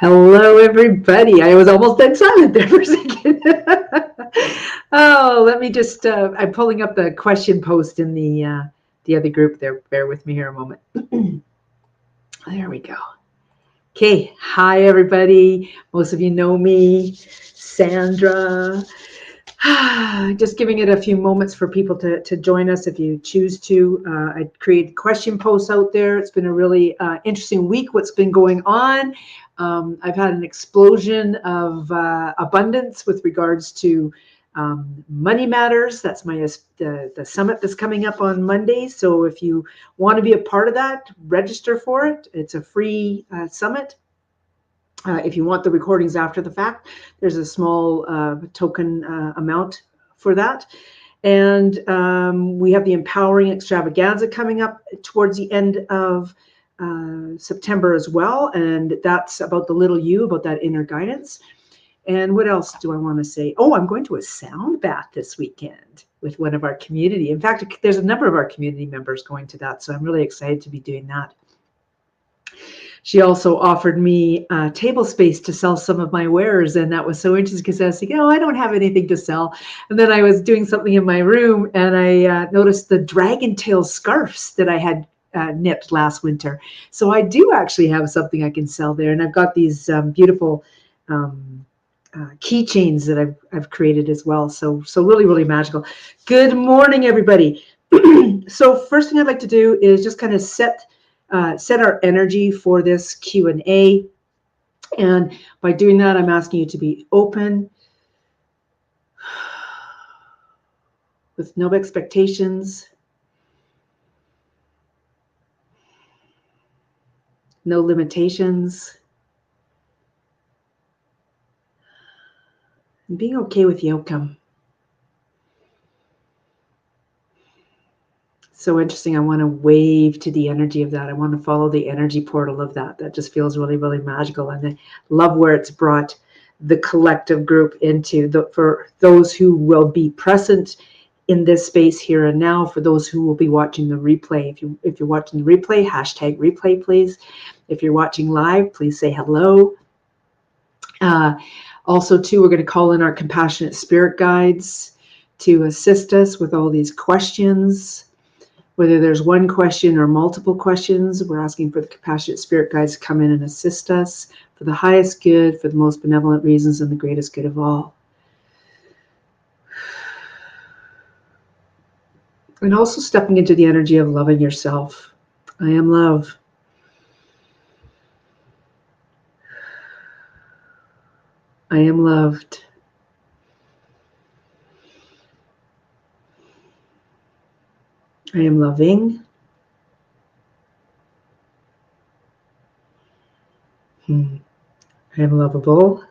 Hello, everybody. I was almost dead silent there for a second. Oh, let me just, I'm pulling up the question post in the other group there. Bear with me here a moment. There we go. Okay. Hi, everybody. Most of you know me, Sandra. Just giving it a few moments for people to join us if you choose to. I created question posts out there. It's been a really interesting week, what's been going on. I've had an explosion of abundance with regards to money matters. That's the summit that's coming up on Monday. So if you want to be a part of that, register for it. It's a free summit. If you want the recordings after the fact, there's a small token amount for that. And we have the Empowering Extravaganza coming up towards the end of September as well. And that's about the little you, about that inner guidance. And what else do I want to say? Oh, I'm going to a sound bath this weekend with one of our community. In fact, there's a number of our community members going to that. So I'm really excited to be doing that. She also offered me table space to sell some of my wares, and that was so interesting because I was thinking, oh, I don't have anything to sell. And then I was doing something in my room, and I noticed the dragon tail scarves that I had knit last winter. So I do actually have something I can sell there, and I've got these beautiful keychains that I've created as well. So really, really magical. Good morning, everybody. So first thing I'd like to do is just kind of set our energy for this Q&A. And by doing that, I'm asking you to be open with no expectations, no limitations, and being okay with the outcome. So interesting. I want to wave to the energy of that. I want to follow the energy portal of that. That just feels really, really magical. And I love where it's brought the collective group into for those who will be present in this space here and now. For those who will be watching the replay, if you're watching the replay, hashtag replay, please. If you're watching live, please say hello. Also, too, we're going to call in our compassionate spirit guides to assist us with all these questions. Whether there's one question or multiple questions, we're asking for the compassionate spirit guides to come in and assist us for the highest good, for the most benevolent reasons, and the greatest good of all. And also stepping into the energy of loving yourself. I am love. I am loved. I am loving. I am lovable.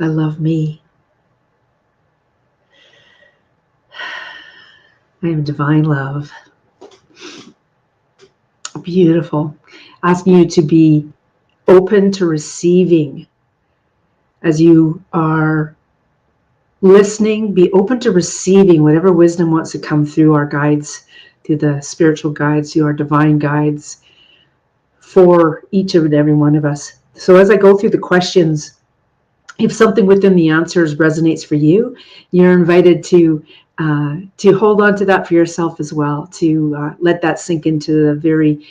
I love me. I am divine love. Beautiful. Asking you to be open to receiving as you are listening. Be open to receiving whatever wisdom wants to come through our guides, through the spiritual guides, through our divine guides for each and every one of us. So as I go through the questions, if something within the answers resonates for you, you're invited to hold on to that for yourself as well, to let that sink into the very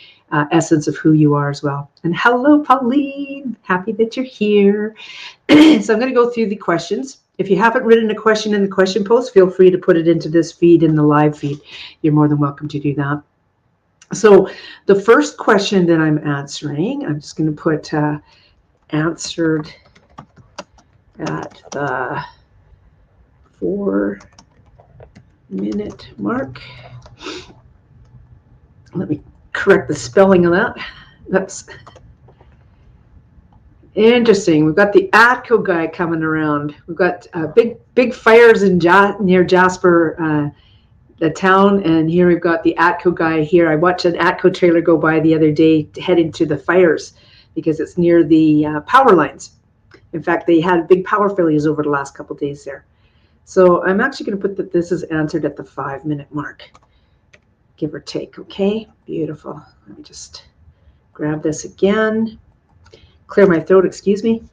essence of who you are as well. And hello, Pauline. Happy that you're here. So I'm going to go through the questions. If you haven't written a question in the question post, feel free to put it into this feed, in the live feed. You're more than welcome to do that. So the first question that I'm answering, I'm just going to put answered at the 4-minute mark. Let me correct the spelling of that. That's interesting. We've got the ATCO guy coming around. We've got big fires in near Jasper, the town, and here we've got the ATCO guy here. I watched an ATCO trailer go by the other day heading to the fires because it's near the power lines. In fact, they had big power failures over the last couple of days there. So I'm actually going to put that this is answered at the 5-minute mark, give or take. Okay, beautiful. Let me just grab this again. Clear my throat, excuse me.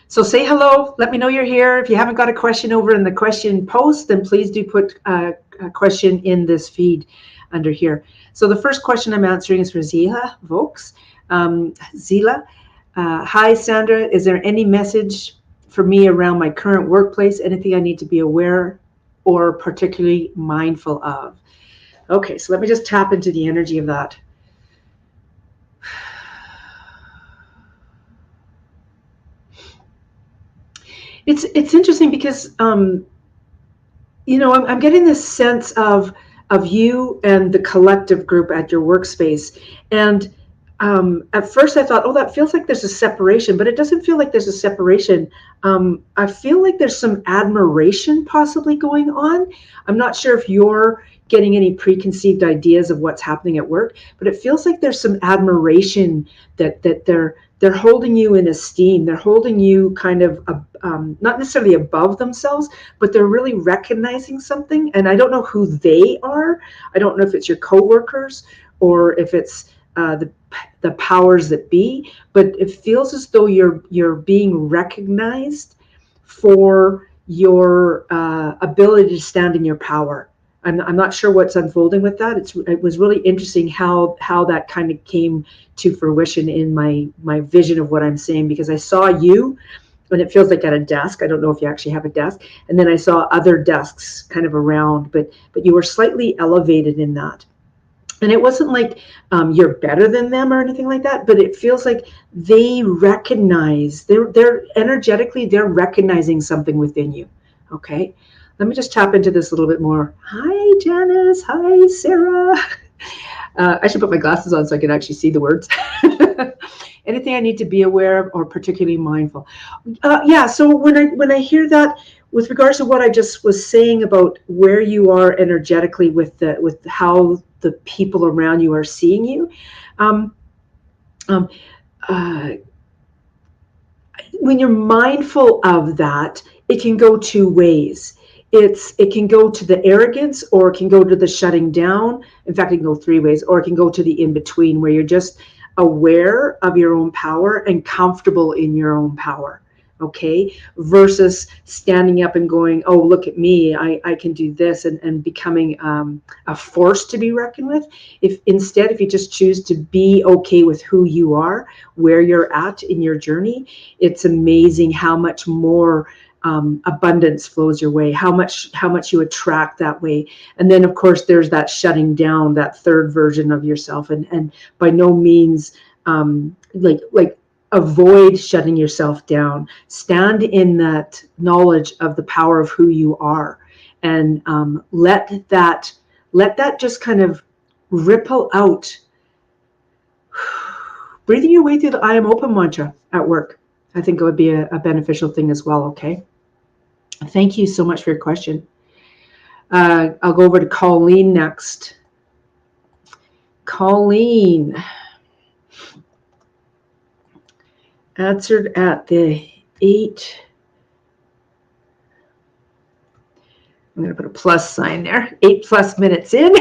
So say hello. Let me know you're here. If you haven't got a question over in the question post, then please do put a question in this feed under here. So the first question I'm answering is for Zila Vokes. Zila, hi Sandra, is there any message for me around my current workplace? Anything I need to be aware or particularly mindful of? Okay, so let me just tap into the energy of that. It's interesting because you know, I'm getting this sense of you and the collective group at your workspace. And at first I thought, oh, that feels like there's a separation, but it doesn't feel like there's a separation. I feel like there's some admiration possibly going on. I'm not sure if you're getting any preconceived ideas of what's happening at work, but it feels like there's some admiration that they're holding you in esteem. They're holding you kind of not necessarily above themselves, but they're really recognizing something. And I don't know who they are. I don't know if it's your coworkers or if it's the powers that be, but it feels as though you're being recognized for your ability to stand in your power. I'm not sure what's unfolding with that. It was really interesting how that kind of came to fruition in my vision of what I'm saying, because I saw you and it feels like at a desk. I don't know if you actually have a desk. And then I saw other desks kind of around, but you were slightly elevated in that. And it wasn't like you're better than them or anything like that, but it feels like they recognize, they're energetically, they're recognizing something within you. Okay. Let me just tap into this a little bit more. Hi, Janice. Hi, Sarah. I should put my glasses on so I can actually see the words. Anything I need to be aware of or particularly mindful? Yeah, so when I hear that, with regards to what I just was saying about where you are energetically with how the people around you are seeing you, when you're mindful of that, it can go two ways. It can go to the arrogance, or it can go to the shutting down. In fact, it can go three ways, or it can go to the in-between, where you're just aware of your own power and comfortable in your own power. Okay, versus standing up and going, oh, look at me, I can do this, and becoming a force to be reckoned with. If you just choose to be okay with who you are, where you're at in your journey, it's amazing how much more abundance flows your way, how much you attract that way. And then of course there's that shutting down, that third version of yourself, and by no means like avoid shutting yourself down. Stand in that knowledge of the power of who you are, and let that just kind of ripple out. Breathing your way through the I am open mantra at work, I think it would be a beneficial thing as well. Okay. Thank you so much for your question. I'll go over to Colleen next. Colleen answered at the 8. I'm going to put a plus sign there. 8+ minutes in.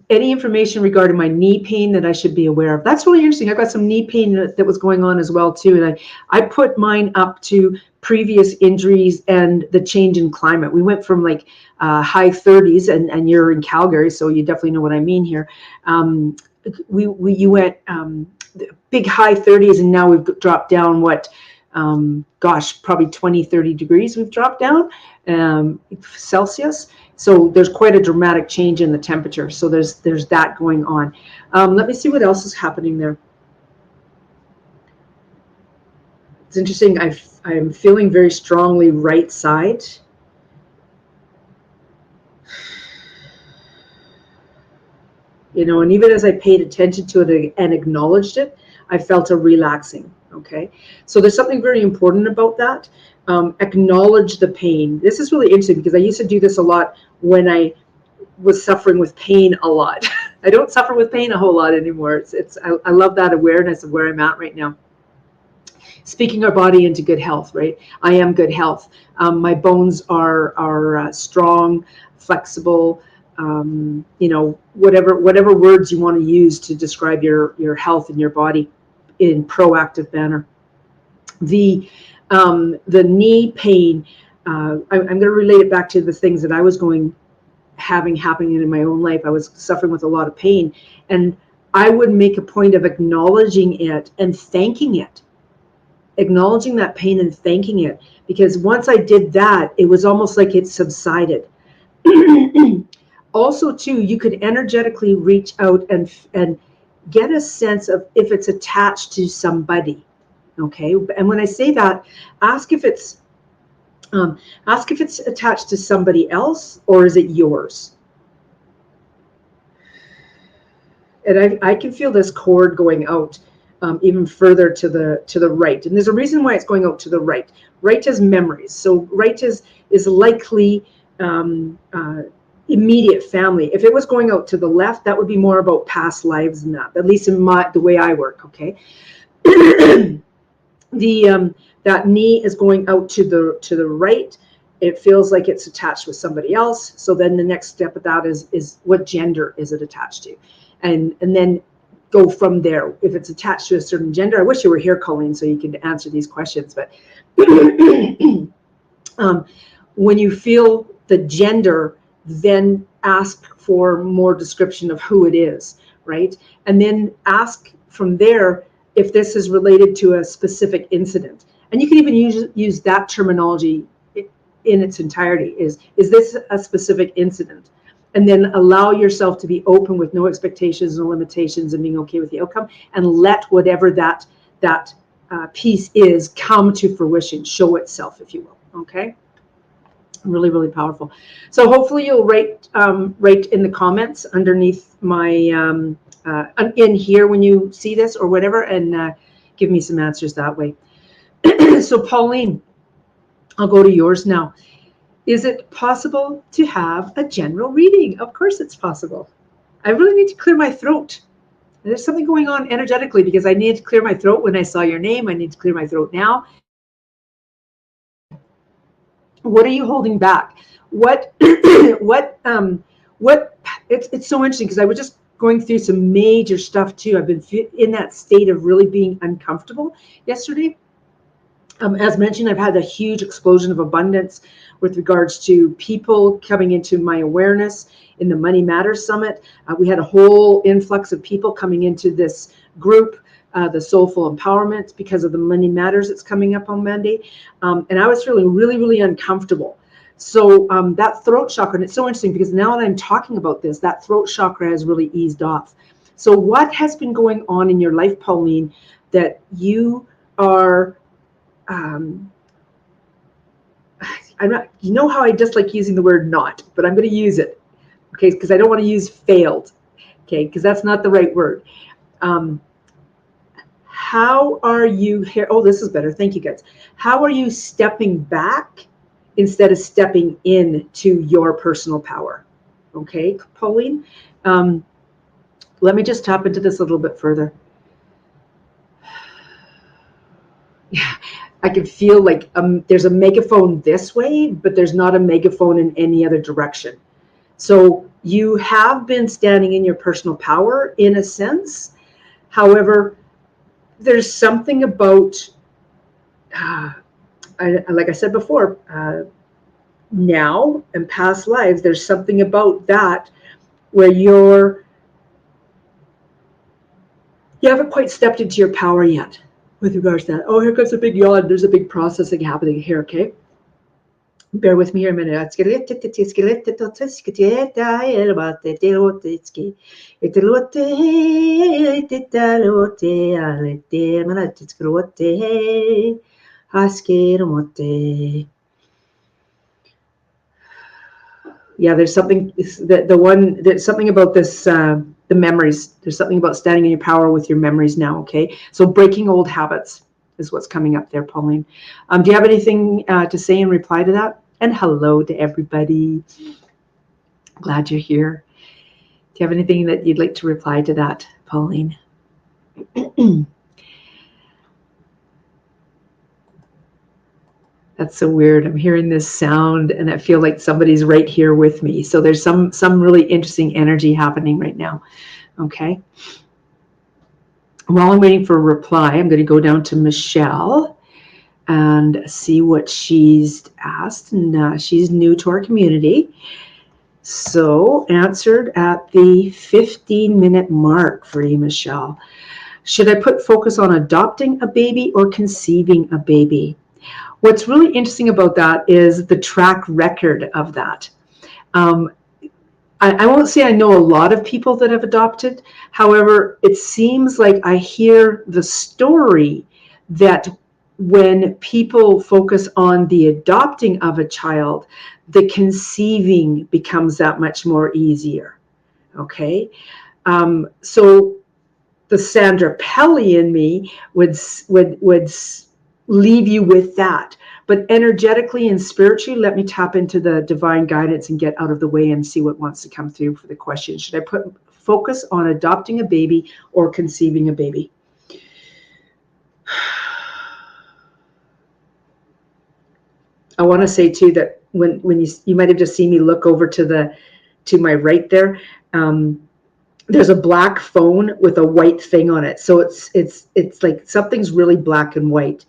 Any information regarding my knee pain that I should be aware of? That's really interesting. I've got some knee pain that was going on as well too, and I put mine up to previous injuries and the change in climate. We went from like high 30s, and you're in Calgary, so you definitely know what I mean here. You went big high 30s, and now we've dropped down probably 20-30 degrees we've dropped down Celsius. So there's quite a dramatic change in the temperature. So there's that going on. Let me see what else is happening there. It's interesting. I'm feeling very strongly right side. You know, and even as I paid attention to it and acknowledged it, I felt a relaxing. Okay, so there's something very important about that. Acknowledge the pain. This is really interesting because I used to do this a lot when I was suffering with pain a lot. I don't suffer with pain a whole lot anymore. I love that awareness of where I'm at right now. speaking our body into good health, right? I am good health. My bones are strong, flexible. Whatever words you want to use to describe your health and your body in proactive manner. The knee pain. I'm going to relate it back to the things that I was having happening in my own life. I was suffering with a lot of pain, and I would make a point of acknowledging it and thanking it. Acknowledging that pain and thanking it, because once I did that, it was almost like it subsided. Also, too, you could energetically reach out and get a sense of if it's attached to somebody. Okay, and when I say that, ask if it's attached to somebody else, or is it yours? And I can feel this cord going out even further to the right. And there's a reason why it's going out to the right. Right is memories. So right is likely immediate family. If it was going out to the left, that would be more about past lives than that. At least in the way I work. Okay. That knee is going out to the right. It feels like it's attached with somebody else. So then the next step of that is what gender is it attached to, and then go from there. If it's attached to a certain gender, I wish you were here, Colleen, so you can answer these questions. But when you feel the gender, then ask for more description of who it is, right? And then ask from there if this is related to a specific incident. And you can even use that terminology in its entirety. Is this a specific incident? And then allow yourself to be open with no expectations, no limitations, and being okay with the outcome, and let whatever that piece is come to fruition, show itself, if you will. Okay. Really, really powerful. So hopefully you'll write in the comments underneath my in here when you see this or whatever, and give me some answers that way. So Pauline, I'll go to yours now. Is it possible to have a general reading? Of course it's possible. I really need to clear my throat. There's something going on energetically because I needed to clear my throat when I saw your name. I need to clear my throat now. What are you holding back? What it's so interesting because I was just going through some major stuff too. I've been in that state of really being uncomfortable yesterday. As mentioned, I've had a huge explosion of abundance with regards to people coming into my awareness in the Money Matters Summit. We had a whole influx of people coming into this group, the Soulful Empowerment, because of the Money Matters that's coming up on Monday. And I was feeling really, really uncomfortable. So that throat chakra, and it's so interesting because now that I'm talking about this, that throat chakra has really eased off. So what has been going on in your life, Pauline, that you are... I'm not, you know how I dislike using the word not, but I'm going to use it, okay, because I don't want to use failed, okay, because that's not the right word. How are you here? Oh, this is better. Thank you, guys. How are you stepping back instead of stepping into your personal power? Okay, Pauline, let me just tap into this a little bit further. Yeah. I can feel like there's a megaphone this way, but there's not a megaphone in any other direction. So you have been standing in your personal power in a sense. However, there's something about, like I said before, now and past lives, there's something about that where you haven't quite stepped into your power yet. With regards to that. Oh, here comes a big yawn. There's a big processing happening here, okay? Bear with me here a minute. Yeah, there's something, there's something about this, the memories. There's something about standing in your power with your memories now, okay? So breaking old habits is what's coming up there, Pauline. Do you have anything to say in reply to that? And hello to everybody. Glad you're here. Do you have anything that you'd like to reply to that, Pauline? That's so weird. I'm hearing this sound and I feel like somebody's right here with me. So there's some really interesting energy happening right now. Okay. While I'm waiting for a reply, I'm going to go down to Michelle and see what she's asked. And she's new to our community. So answered at the 15-minute mark for you, Michelle. Should I put focus on adopting a baby or conceiving a baby? What's really interesting about that is the track record of that. I won't say I know a lot of people that have adopted. However, it seems like I hear the story that when people focus on the adopting of a child, the conceiving becomes that much more easier. Okay. So the Sandra Pelly in me would leave you with that. But energetically and spiritually, let me tap into the divine guidance and get out of the way and see what wants to come through for the question. Should I put focus on adopting a baby or conceiving a baby? I want to say too that when you might have just seen me look over to my right there. There's a black phone with a white thing on it. So it's like something's really black and white.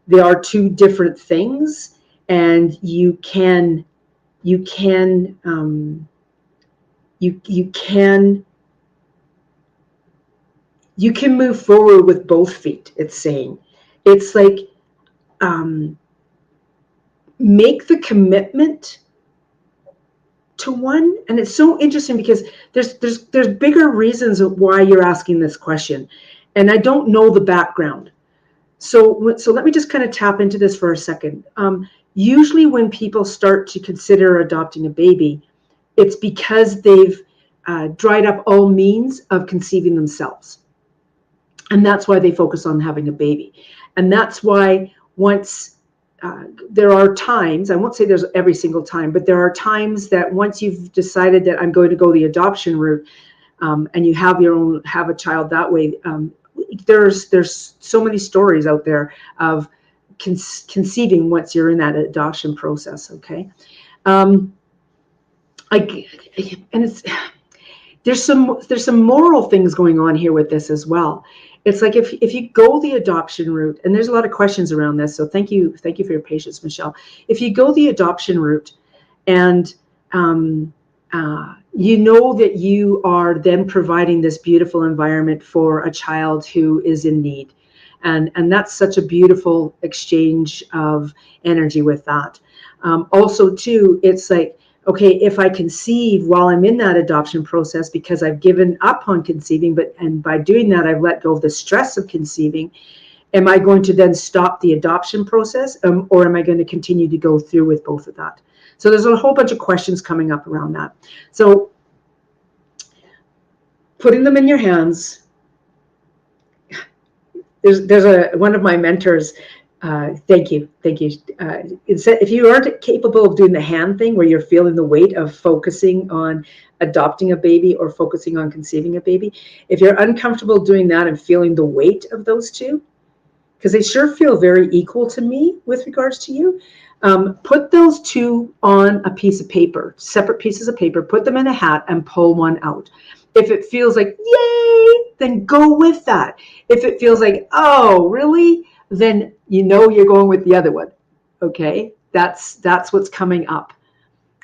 They are two different things, and you can move forward with both feet. It's saying, it's like, make the commitment to one. And it's so interesting because there's bigger reasons of why you're asking this question, and I don't know the background. So let me just kind of tap into this for a second. Usually when people start to consider adopting a baby, it's because they've dried up all means of conceiving themselves. And that's why they focus on having a baby. And that's why once there are times, I won't say there's every single time, but there are times that once you've decided that I'm going to go the adoption route, and you have a child that way, there's so many stories out there of conceiving once you're in that adoption process. Okay. There's some moral things going on here with this as well. It's like if you go the adoption route, and there's a lot of questions around this, so thank you for your patience, Michelle. If you go the adoption route, and you know that you are then providing this beautiful environment for a child who is in need, and that's such a beautiful exchange of energy with that. Also, too, it's like, okay, if I conceive while I'm in that adoption process because I've given up on conceiving, and by doing that, I've let go of the stress of conceiving, am I going to then stop the adoption process, or am I going to continue to go through with both of that? So there's a whole bunch of questions coming up around that. So putting them in your hands, there's one of my mentors, thank you. It said, if you aren't capable of doing the hand thing where you're feeling the weight of focusing on adopting a baby or focusing on conceiving a baby, if you're uncomfortable doing that and feeling the weight of those two, because they sure feel very equal to me with regards to you, put those two on a piece of paper, separate pieces of paper, put them in a hat and pull one out. If it feels like, yay, then go with that. If it feels like, oh, really? Then you know you're going with the other one. Okay, that's what's coming up.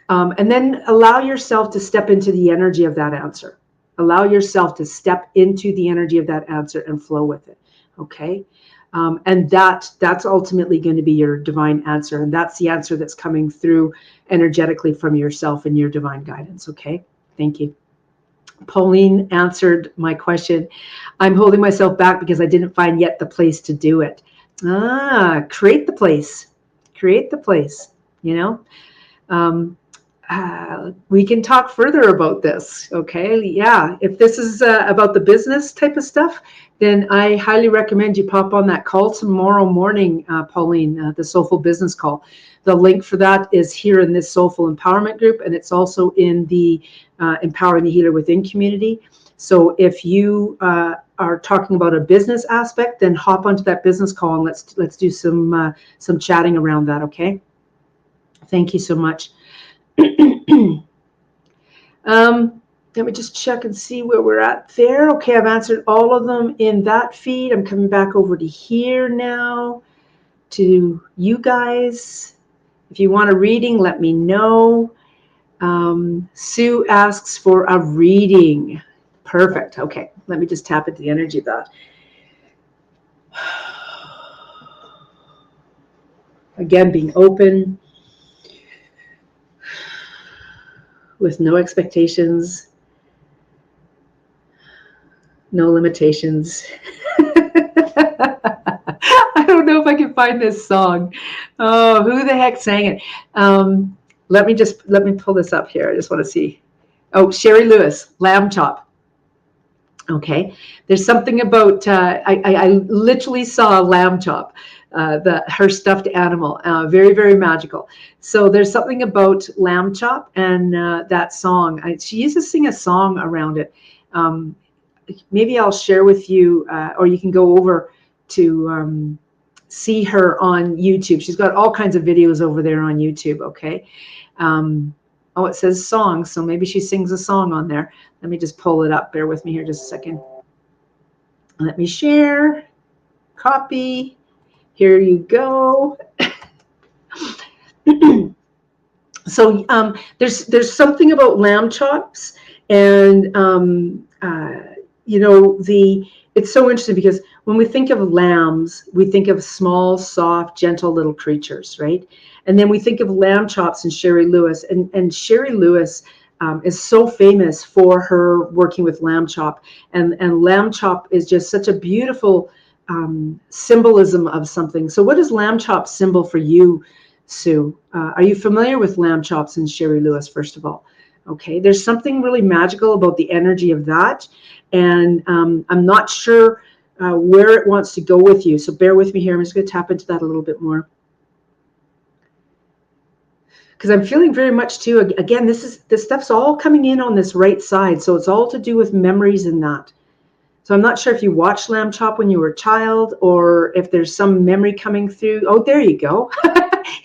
And then allow yourself to step into the energy of that answer. Allow yourself to step into the energy of that answer and flow with it. Okay. And that's ultimately going to be your divine answer. And that's the answer that's coming through energetically from yourself and your divine guidance. Okay. Thank you. Pauline answered my question. I'm holding myself back because I didn't find yet the place to do it. Create the place. Create the place, you know. We can talk further about this. Okay. Yeah. If this is about the business type of stuff, then I highly recommend you pop on that call tomorrow morning, Pauline, the Soulful Business Call. The link for that is here in this Soulful Empowerment group, and it's also in the Empowering the Healer Within community. So if you are talking about a business aspect, then hop onto that business call and let's do some chatting around that. Okay. Thank you so much. Let me just check and see where we're at there. Okay, I've answered all of them in that feed. I'm coming back over to here now to you guys. If you want a reading, let me know. Sue asks for a reading. Perfect. Okay, let me just tap into the energy of that. Again, being open with no expectations, no limitations. I don't know if I can find this song. Oh, who the heck sang it? Let me pull this up here. I just want to see. Oh, Sherry Lewis, Lamb Chop. Okay, there's something about I literally saw a lamb chop, her stuffed animal, very, very magical. So there's something about lamb chop and that song. She used to sing a song around it. Maybe I'll share with you, or you can go over to see her on YouTube. She's got all kinds of videos over there on YouTube. Okay. Oh, it says song, so maybe she sings a song on there. Let me just pull it up. Bear with me here just a second. Let me share. Copy. Here you go. So there's something about lamb chops, and you know, it's so interesting because when we think of lambs, we think of small, soft, gentle little creatures, right? And then we think of lamb chops and Sherry Lewis, and Sherry Lewis is so famous for her working with lamb chop, and lamb chop is just such a beautiful symbolism of something. So what is lamb chop symbol for you, Sue? Are you familiar with lamb chops and Sherry Lewis, first of all? Okay, there's something really magical about the energy of that, and I'm not sure where it wants to go with you, so bear with me here. I'm just going to tap into that a little bit more, because I'm feeling very much too, again, this stuff's all coming in on this right side, so it's all to do with memories and that. So I'm not sure if you watched lamb chop when you were a child, or if there's some memory coming through. Oh, there you go.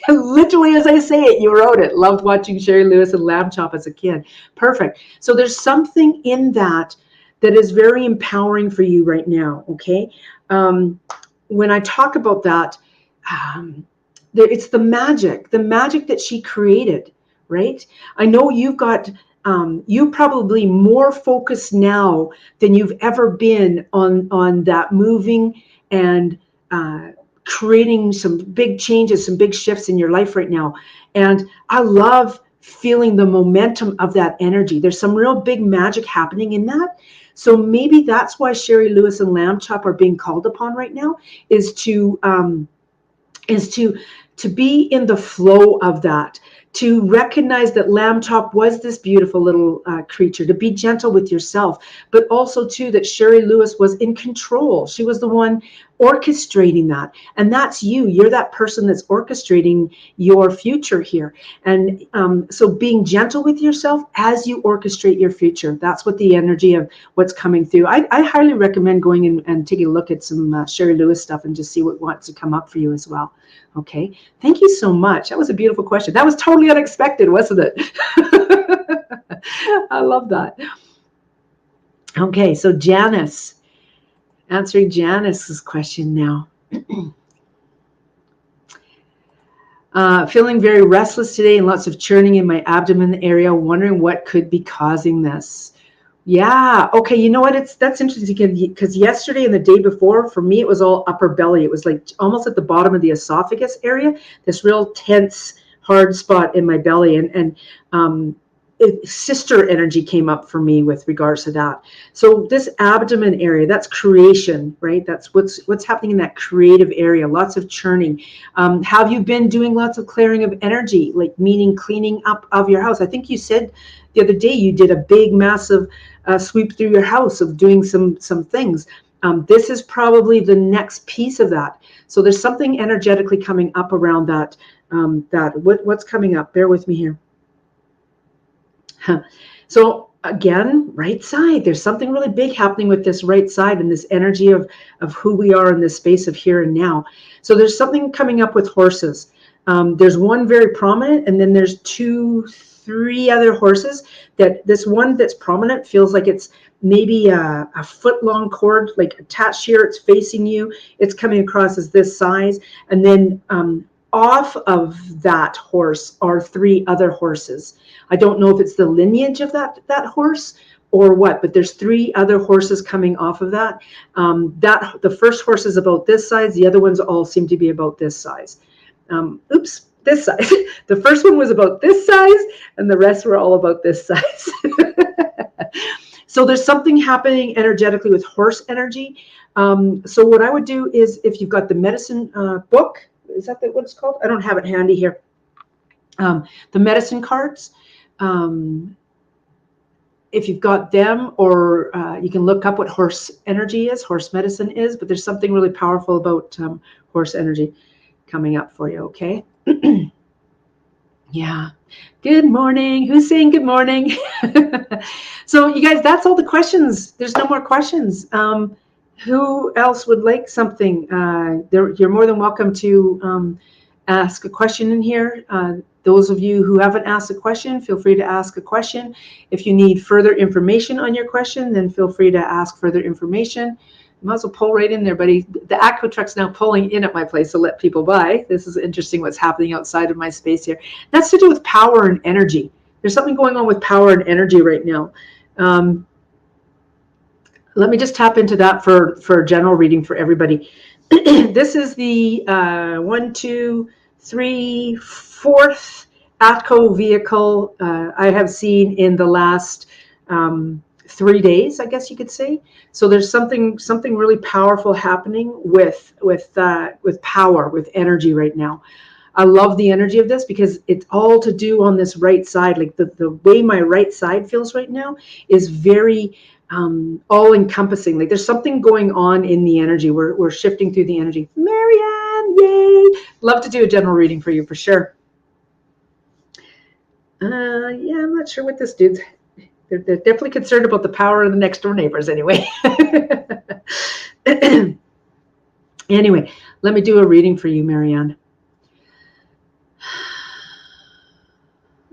Literally as I say it, you wrote it. Loved watching Sherry Lewis and lamb chop as a kid. Perfect. So there's something in that is very empowering for you right now. Okay. When I talk about that, it's the magic that she created, right? I know you've got, you probably more focused now than you've ever been on that moving and creating some big changes, some big shifts in your life right now. And I love feeling the momentum of that energy. There's some real big magic happening in that. So maybe that's why Sherry Lewis and lamb chop are being called upon right now, is to be in the flow of that, to recognize that lamb chop was this beautiful little creature, to be gentle with yourself, but also too that Sherry Lewis was in control. She was the one orchestrating that, and that's you. You're that person that's orchestrating your future here. And so being gentle with yourself as you orchestrate your future, that's what the energy of what's coming through. I highly recommend going in and taking a look at some Sherry Lewis stuff and just see what wants to come up for you as well. Okay, thank you so much. That was a beautiful question. That was totally unexpected, wasn't it? I love that. Okay, so Janice, answering Janice's question now. Feeling very restless today and lots of churning in my abdomen area, wondering what could be causing this. Yeah. Okay. You know what? That's interesting because yesterday and the day before, for me, it was all upper belly. It was like almost at the bottom of the esophagus area, this real tense, hard spot in my belly, and sister energy came up for me with regards to that. So this abdomen area, that's creation, right? That's what's happening in that creative area. Lots of churning. Have you been doing lots of clearing of energy, like meaning cleaning up of your house? I think you said the other day you did a big, massive sweep through your house of doing some things. This is probably the next piece of that. So there's something energetically coming up around that. What's coming up? Bear with me here. So again, right side. There's something really big happening with this right side and this energy of who we are in this space of here and now. So there's something coming up with horses. There's one very prominent, and then there's 2, 3 other horses. That this one that's prominent feels like it's maybe a foot long cord, like attached here. It's facing you. It's coming across as this size, and then off of that horse are 3 other horses. I don't know if it's the lineage of that horse or what, but there's 3 other horses coming off of that. The first horse is about this size. The other ones all seem to be about this size. This size. The first one was about this size, and the rest were all about this size. So there's something happening energetically with horse energy. So what I would do is, if you've got the medicine book, is that what it's called? I don't have it handy here. The medicine cards. If you've got them, or you can look up what horse energy is, horse medicine is, but there's something really powerful about horse energy coming up for you, okay? Yeah. Good morning. Who's saying good morning? So you guys, that's all the questions. There's no more questions. Who else would like something? You're more than welcome to ask a question in here. Those of you who haven't asked a question, feel free to ask a question. If you need further information on your question, then feel free to ask further information. You might as well pull right in there, buddy. The ACO truck's now pulling in at my place to let people by. This is interesting what's happening outside of my space here. That's to do with power and energy. There's something going on with power and energy right now. Let me just tap into that for a general reading for everybody. This is the 1, 2, 3, 4th ATCO vehicle I have seen in the last 3 days, I guess you could say. So there's something really powerful happening with power, with energy right now. I love the energy of this because it's all to do on this right side. Like the way my right side feels right now is very all-encompassing. Like there's something going on in the energy. We're shifting through the energy. Marianne, yay! Love to do a general reading for you for sure. Yeah, I'm not sure what this dude's. They're definitely concerned about the power of the next door neighbors anyway. Anyway, let me do a reading for you, Marianne.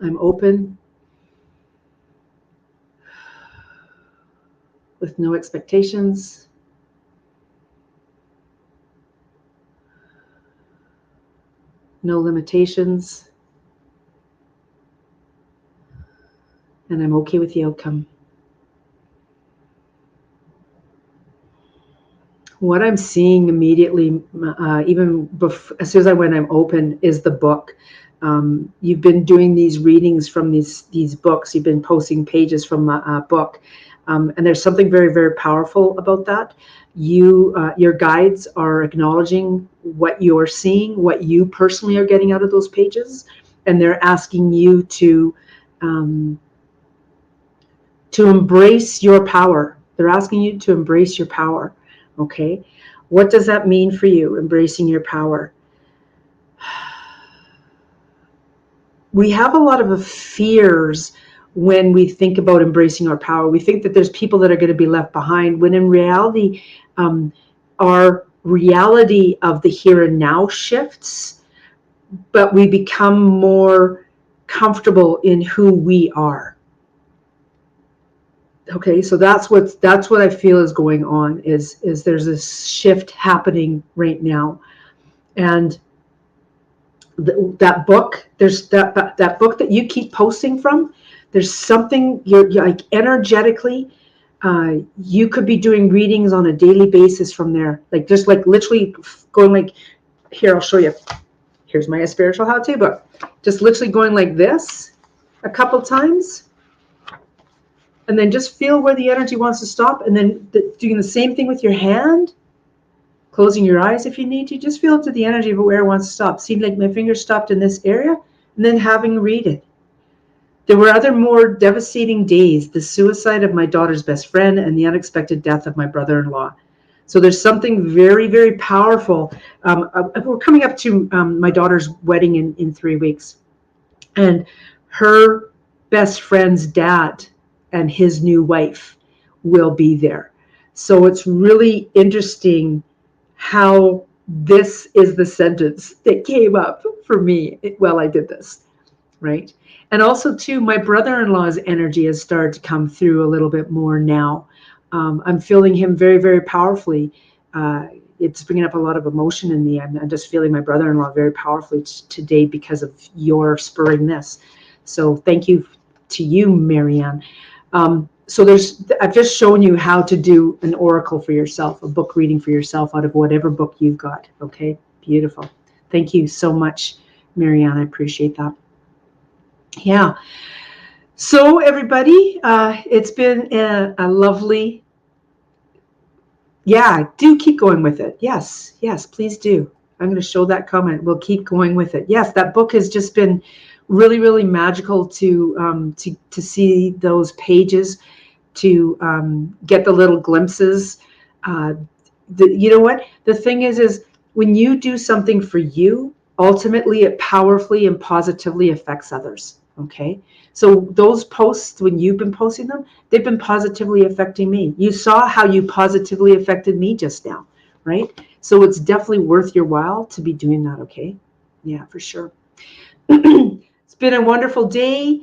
I'm open with no expectations. No limitations. And I'm okay with the outcome. What I'm seeing immediately, even as soon as I'm open, is the book. You've been doing these readings from these books. You've been posting pages from a book. And there's something very, very powerful about that. Your guides are acknowledging what you're seeing, what you personally are getting out of those pages. And they're asking you to embrace your power. They're asking you to embrace your power. Okay. What does that mean for you, embracing your power? We have a lot of fears when we think about embracing our power. We think that there's people that are going to be left behind, when in reality, our reality of the here and now shifts, but we become more comfortable in who we are. Okay, so that's what I feel is going on, is there's this shift happening right now. And that book, there's that book that you keep posting from, there's something you're like energetically, you could be doing readings on a daily basis from there, like just like literally going like, here, I'll show you. Here's my spiritual how-to book. Just literally going like this a couple times, and then just feel where the energy wants to stop, and then doing the same thing with your hand, closing your eyes if you need to. Just feel to the energy of where it wants to stop. See, like my finger stopped in this area, and then having read it. There were other more devastating days, the suicide of my daughter's best friend and the unexpected death of my brother-in-law. So there's something very, very powerful. We're coming up to my daughter's wedding in 3 weeks. And her best friend's dad and his new wife will be there. So it's really interesting how this is the sentence that came up for me while I did this, right? And also, too, my brother-in-law's energy has started to come through a little bit more now. I'm feeling him very, very powerfully. It's bringing up a lot of emotion in me. I'm just feeling my brother-in-law very powerfully today because of your spurring this. So thank you to you, Marianne. So I've just shown you how to do an oracle for yourself, a book reading for yourself out of whatever book you've got. Okay, beautiful. Thank you so much, Marianne. I appreciate that. Yeah. So everybody, it's been a lovely. Yeah, do keep going with it. Yes, yes, please do. I'm going to show that comment. We'll keep going with it. Yes, that book has just been really, really magical to see those pages, to get the little glimpses. You know what? The thing is when you do something for you, ultimately it powerfully and positively affects others. Okay. So those posts, when you've been posting them, they've been positively affecting me. You saw how you positively affected me just now, right? So it's definitely worth your while to be doing that. Okay. Yeah, for sure. It's been a wonderful day.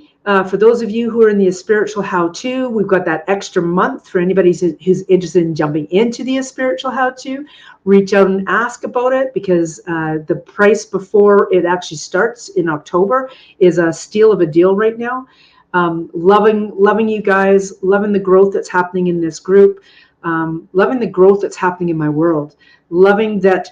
For those of you who are in the spiritual how-to, we've got that extra month for anybody who's interested in jumping into the spiritual how-to. Reach out and ask about it, because the price before it actually starts in October is a steal of a deal right now. Loving you guys, loving the growth that's happening in this group, loving the growth that's happening in my world, loving that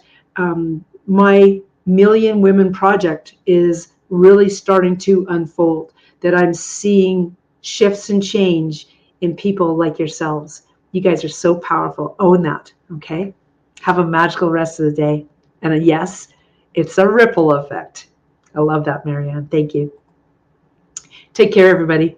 my Million Women project is really starting to unfold, that I'm seeing shifts and change in people like yourselves. You guys are so powerful. Own that, okay? Have a magical rest of the day. And a yes, it's a ripple effect. I love that, Marianne. Thank you. Take care, everybody.